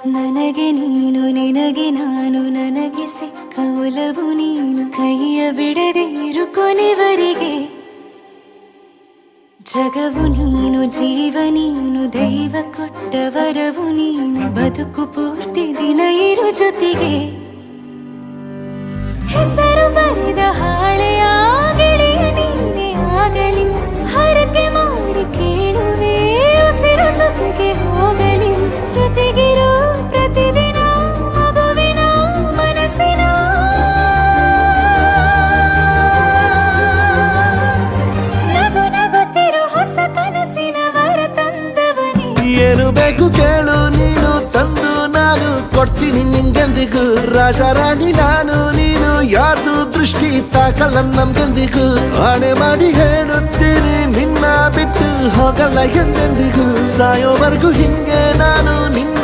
ನನಗೆ ನೀನು ನಿನಗೆ ನಾನು ನನಗೆ ಸಿಕ್ಕ ಒಲವು ನೀನು ಕೈಯ ಬಿಡದೆ ಇರು ಕೊನೆವರೆಗೆ ಜಗವು ನೀನು ಜೀವ ನೀನು ದೈವ ಕೊಟ್ಟ ವರವು ನೀನು ಬದುಕು ಪೂರ್ತಿ ದಿನ ಇರು ಜೊತೆಗೆ ಹೆಸರು ಬರೆದ ಹಾಳೆಯ ಗೆಳೆಯ ನೀನೇ ಆಗಲಿ ಹರಕೆ ಮಾಡಿ ಕೇಳುವೆ ಉಸಿರು ಜೊತೆಗೆ ಹೋಗಲಿ ಜೊತೆಗಿರೋ ಪ್ರತಿದಿನ ಮಗುವಿನ ಮನಸ್ಸಿನ ನಗು ನಗುತ್ತಿರೋ ಹೊಸ ಕನಸಿನ ವರ ತಂದವನೇ ಏನು ಬೇಕು ಕೇಳು ನೀನು ತಂದು ನಾನು ಕೊಡ್ತೀನಿ ನಿಂಗೆಂದಿಗೂ ರಾಜ ರಾಣಿ ನಾನು ನೀನು ಯಾರ್ದು ದೃಷ್ಟಿ ತಾಕಲ್ಲ ನಮ್ಗೆಂದಿಗೂ ಆಣೆ ಮಾಡಿ ಹೇಳುತ್ತೀನಿ ನಿನ್ನ ಬಿಟ್ಟು ಹೋಗಲ್ಲ ಎಂದೆಂದಿಗೂ ಸಾಯೋವರೆಗೂ ಹಿಂಗೆ ನಾನು ನಿನ್ನ